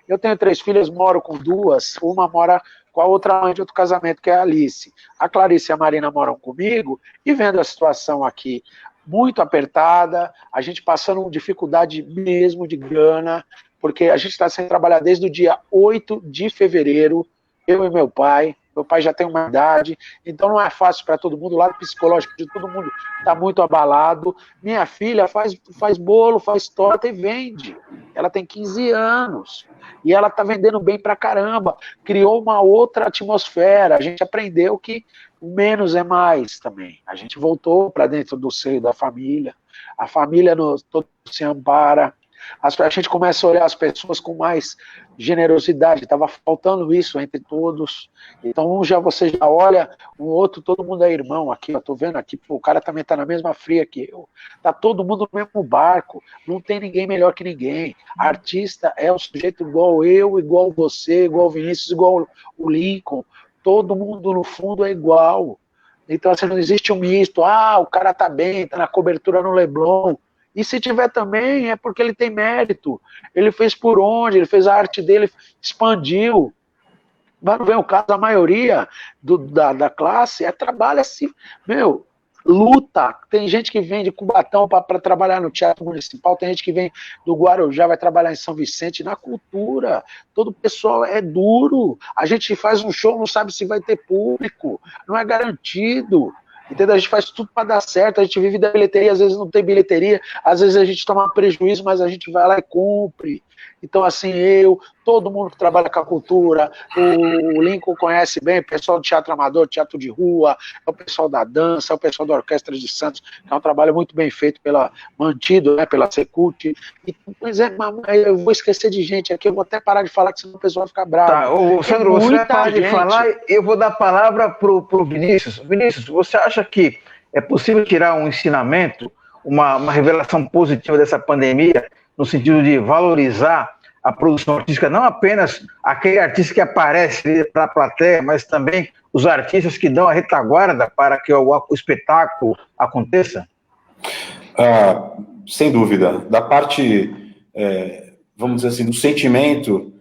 Eu tenho 3 filhas, moro com 2, uma mora com a outra mãe de outro casamento, que é a Alice. A Clarice e a Marina moram comigo, e vendo a situação aqui muito apertada, a gente passando dificuldade mesmo de grana, porque a gente está sem trabalhar desde o dia 8 de fevereiro, eu e meu pai já tem uma idade, então não é fácil para todo mundo, o lado psicológico de todo mundo está muito abalado. Minha filha faz bolo, faz torta e vende, ela tem 15 anos, e ela está vendendo bem pra caramba, criou uma outra atmosfera, a gente aprendeu que menos é mais também, a gente voltou para dentro do seio da família, a família todo se ampara, a gente começa a olhar as pessoas com mais generosidade, estava faltando isso entre todos, então você já olha, o outro, todo mundo é irmão aqui, eu estou vendo aqui, o cara também está na mesma fria que eu, está todo mundo no mesmo barco, não tem ninguém melhor que ninguém, artista é um sujeito igual eu, igual você, igual o Vinícius, igual o Lincoln, todo mundo no fundo é igual, então assim, não existe um misto, o cara está bem, está na cobertura no Leblon, e se tiver também, é porque ele tem mérito. Ele fez por onde, ele fez a arte dele, expandiu. Mas não vem o caso, a maioria da classe trabalha assim, luta. Tem gente que vem de Cubatão para trabalhar no Teatro Municipal, tem gente que vem do Guarujá, vai trabalhar em São Vicente, na cultura. Todo o pessoal é duro. A gente faz um show, não sabe se vai ter público, não é garantido. Entendeu? A gente faz tudo para dar certo, a gente vive da bilheteria, às vezes não tem bilheteria, às vezes a gente toma prejuízo, mas a gente vai lá e cumpre. Então, assim, todo mundo que trabalha com a cultura, o Lincoln conhece bem, o pessoal do teatro amador, teatro de rua, é o pessoal da dança, é o pessoal da Orquestra de Santos, que é um trabalho muito bem feito, mantido, né, pela Secult. Mas eu vou esquecer de gente aqui, eu vou até parar de falar, que senão o pessoal vai ficar bravo. Tá, Sandro, você vai parar de falar, eu vou dar a palavra pro Vinícius. Vinícius, você acha que é possível tirar um ensinamento, uma revelação positiva dessa pandemia, no sentido de valorizar a produção artística, não apenas aquele artista que aparece para a plateia, mas também os artistas que dão a retaguarda para que o espetáculo aconteça? Sem dúvida. Da parte, vamos dizer assim, do sentimento,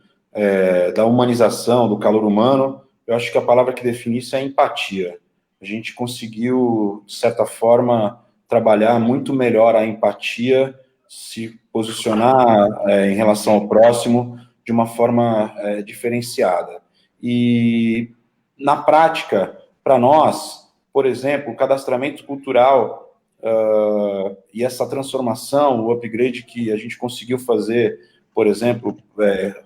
da humanização, do calor humano, eu acho que a palavra que define isso é empatia. A gente conseguiu, de certa forma, trabalhar muito melhor a empatia, se posicionar em relação ao próximo de uma forma diferenciada. E, na prática, para nós, por exemplo, o cadastramento cultural e essa transformação, o upgrade que a gente conseguiu fazer, por exemplo,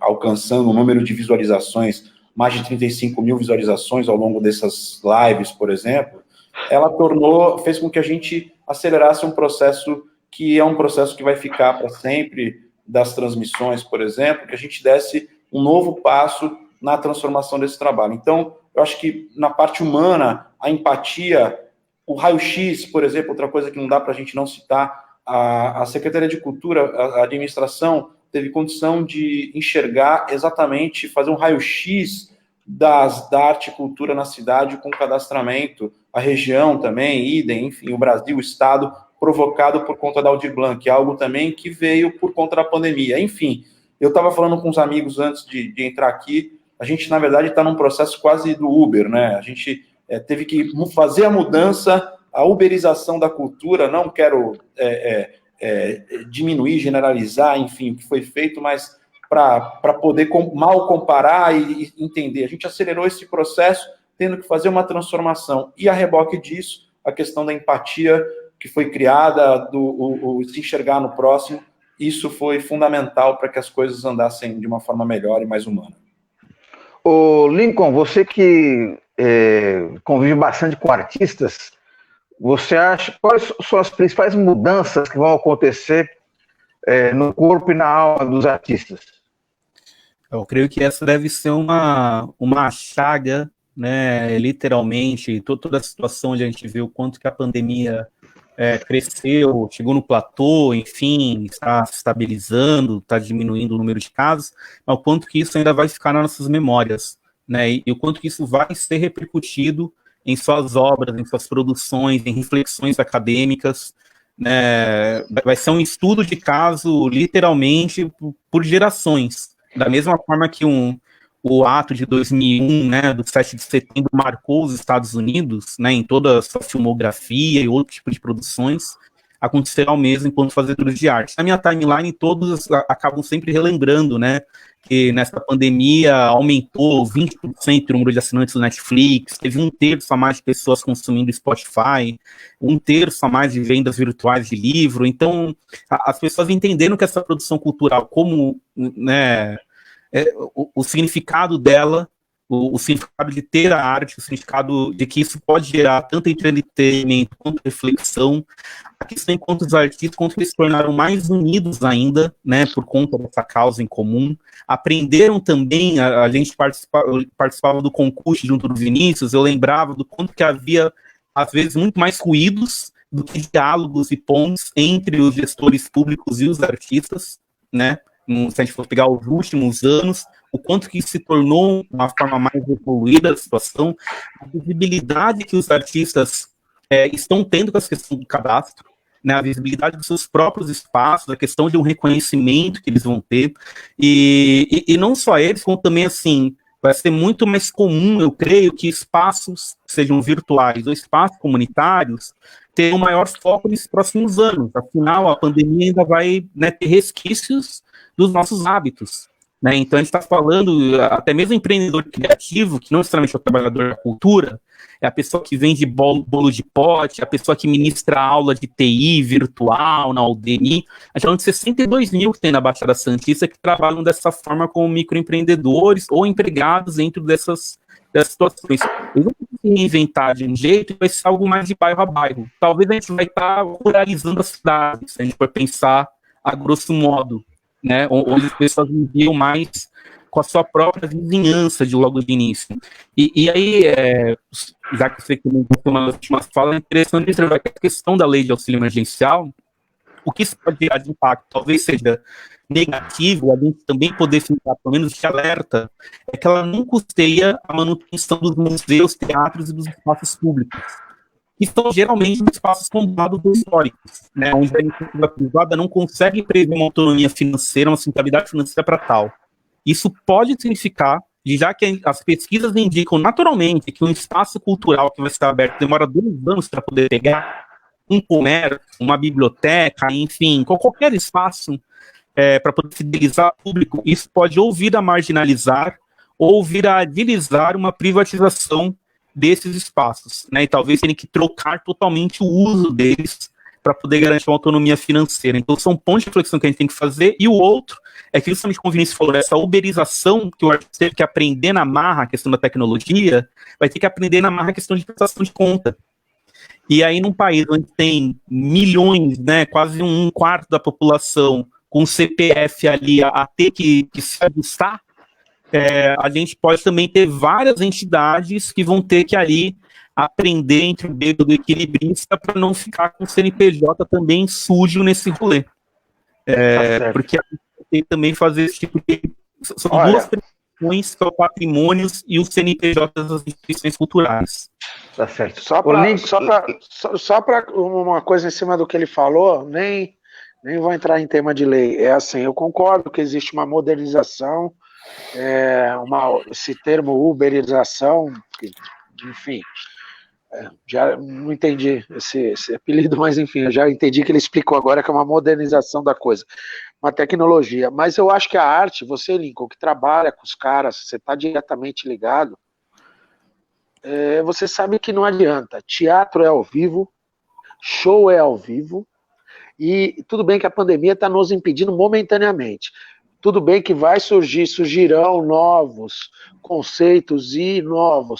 alcançando um número de visualizações, mais de 35 mil visualizações ao longo dessas lives, por exemplo, ela fez com que a gente acelerasse um processo que é um processo que vai ficar para sempre, das transmissões, por exemplo, que a gente desse um novo passo na transformação desse trabalho. Então, eu acho que na parte humana, a empatia, o raio-x, por exemplo, outra coisa que não dá para a gente não citar, a Secretaria de Cultura, a administração, teve condição de enxergar exatamente, fazer um raio-x da arte e cultura na cidade com cadastramento, a região também, idem, enfim, o Brasil, o Estado, provocado por conta da Aldir Blanc, algo também que veio por conta da pandemia. Enfim, eu estava falando com uns amigos antes de entrar aqui, a gente, na verdade, está num processo quase do Uber, né? A gente teve que fazer a mudança, a uberização da cultura. Não quero diminuir, generalizar, enfim, o que foi feito, mas para poder mal comparar e entender. A gente acelerou esse processo, tendo que fazer uma transformação. E a reboque disso, a questão da empatia que foi criada, o se enxergar no próximo, isso foi fundamental para que as coisas andassem de uma forma melhor e mais humana. Ô Lincoln, você que convive bastante com artistas, você acha quais são as principais mudanças que vão acontecer no corpo e na alma dos artistas? Eu creio que essa deve ser uma chaga, né, literalmente, toda a situação onde a gente vê o quanto que a pandemia cresceu, chegou no platô, enfim, está se estabilizando, está diminuindo o número de casos, mas o quanto que isso ainda vai ficar nas nossas memórias, né, e o quanto que isso vai ser repercutido em suas obras, em suas produções, em reflexões acadêmicas, né, vai ser um estudo de caso, literalmente, por gerações, da mesma forma que o ato de 2001, né, do 7 de setembro, marcou os Estados Unidos, né, em toda a sua filmografia e outro tipo de produções, acontecerá o mesmo enquanto fazedores de arte. Na minha timeline, todos acabam sempre relembrando, né, que nessa pandemia aumentou 20% o número de assinantes do Netflix, teve 1/3 a mais de pessoas consumindo Spotify, 1/3 a mais de vendas virtuais de livro. Então, as pessoas entenderam que essa produção cultural, como, né, o significado dela, o significado de ter a arte, o significado de que isso pode gerar tanto entretenimento quanto reflexão. A questão enquanto os artistas, quanto eles se tornaram mais unidos ainda, né, por conta dessa causa em comum. Aprenderam também, a gente participava do concurso junto do Vinícius, eu lembrava do quanto que havia, às vezes, muito mais ruídos do que diálogos e pontes entre os gestores públicos e os artistas, né? Se a gente for pegar os últimos anos, o quanto que isso se tornou uma forma mais evoluída da situação, a visibilidade que os artistas estão tendo com essa questão do cadastro, né, a visibilidade dos seus próprios espaços, a questão de um reconhecimento que eles vão ter, e não só eles, como também, assim, vai ser muito mais comum, eu creio, que espaços, sejam virtuais ou espaços comunitários, tenham um maior foco nesses próximos anos. Afinal, a pandemia ainda vai, né, ter resquícios dos nossos hábitos, né? Então a gente está falando, até mesmo empreendedor criativo, que não necessariamente é o trabalhador da cultura, é a pessoa que vende bolo de pote, a pessoa que ministra aula de TI virtual na Udemy. A gente falando de 62 mil que tem na Baixada Santista que trabalham dessa forma como microempreendedores ou empregados dentro dessas situações. Eles vão se reinventar de um jeito e vai ser algo mais de bairro a bairro. Talvez a gente vai estar ruralizando as cidades, se a gente for pensar a grosso modo, né, onde as pessoas viviam mais com a sua própria vizinhança de logo de início. E aí, já que você comentou uma das últimas falas, é interessante observar que a questão da lei de auxílio emergencial, o que isso pode gerar de impacto, talvez seja negativo, a gente também poder ficar, pelo menos, de alerta, é que ela não custeia a manutenção dos museus, teatros e dos espaços públicos, que são geralmente espaços combados históricos, né, onde a iniciativa privada não consegue prever uma autonomia financeira, uma sustentabilidade financeira para tal. Isso pode significar, já que as pesquisas indicam naturalmente que um espaço cultural que vai estar aberto demora 2 anos para poder pegar, um comércio, uma biblioteca, enfim, qualquer espaço para poder fidelizar o público, isso pode ou vir a marginalizar ou vir a agilizar uma privatização desses espaços, né? E talvez tenha que trocar totalmente o uso deles para poder garantir uma autonomia financeira. Então, são pontos de reflexão que a gente tem que fazer. E o outro é que, justamente como o Vinícius falou, essa uberização que o artista teve que aprender na marra a questão da tecnologia, vai ter que aprender na marra a questão de prestação de conta. E aí, num país onde tem milhões, né, quase 1/4 da população com CPF ali a ter que se ajustar, a gente pode também ter várias entidades que vão ter que ali aprender entre o dedo do equilibrista para não ficar com o CNPJ também sujo nesse rolê. Porque a gente tem que também fazer esse tipo de... São duas questões, que é o patrimônio e os CNPJ das instituições culturais. Tá certo. Só para uma coisa em cima do que ele falou, nem vou entrar em tema de lei. É assim, eu concordo que existe uma modernização, esse termo uberização, enfim, Já não entendi esse apelido, mas enfim, eu já entendi que ele explicou agora que é uma modernização da coisa, uma tecnologia. Mas eu acho que a arte, você, Lincoln, que trabalha com os caras, você está diretamente ligado, você sabe que não adianta. Teatro é ao vivo, show é ao vivo, e tudo bem que a pandemia está nos impedindo momentaneamente. Tudo bem que surgirão novos conceitos e novo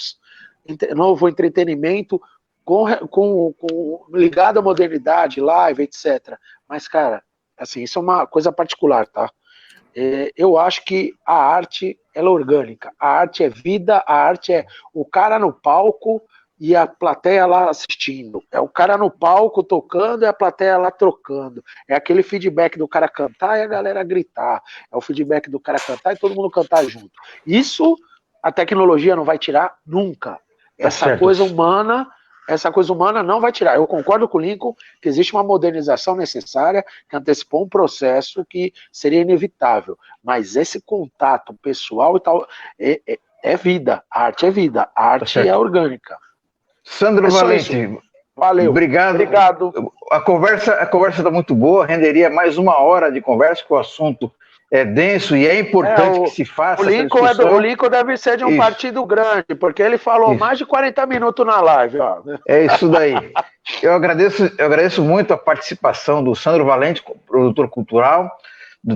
entretenimento ligado à modernidade, live, etc. Mas, cara, assim, isso é uma coisa particular, tá? Eu acho que a arte, ela é orgânica. A arte é vida, a arte é o cara no palco e a plateia lá assistindo. É o cara no palco tocando e a plateia lá trocando. É aquele feedback do cara cantar e a galera gritar. É o feedback do cara cantar e todo mundo cantar junto. Isso a tecnologia não vai tirar nunca. Essa coisa humana não vai tirar. Eu concordo com o Lincoln que existe uma modernização necessária que antecipou um processo que seria inevitável. Mas esse contato pessoal e tal é vida. A arte é vida. A arte é orgânica. Sandro Valente, valeu. Obrigado. A conversa está muito boa, renderia mais 1 hora de conversa, que o assunto é denso e é importante que se faça. O Lincoln deve ser de um partido grande, porque ele falou mais de 40 minutos na live. Ó. É isso daí. Eu agradeço muito a participação do Sandro Valente, produtor cultural,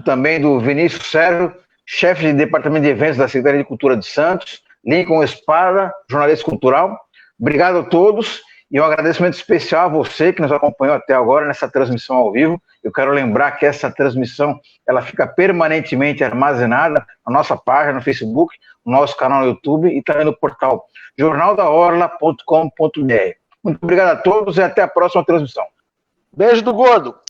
também do Vinícius Sérgio, chefe de departamento de eventos da Secretaria de Cultura de Santos, Lincoln Espada, jornalista cultural. Obrigado a todos e um agradecimento especial a você que nos acompanhou até agora nessa transmissão ao vivo. Eu quero lembrar que essa transmissão ela fica permanentemente armazenada na nossa página no Facebook, no nosso canal no YouTube e também no portal jornaldaorla.com.br. Muito obrigado a todos e até a próxima transmissão. Beijo do Gordo!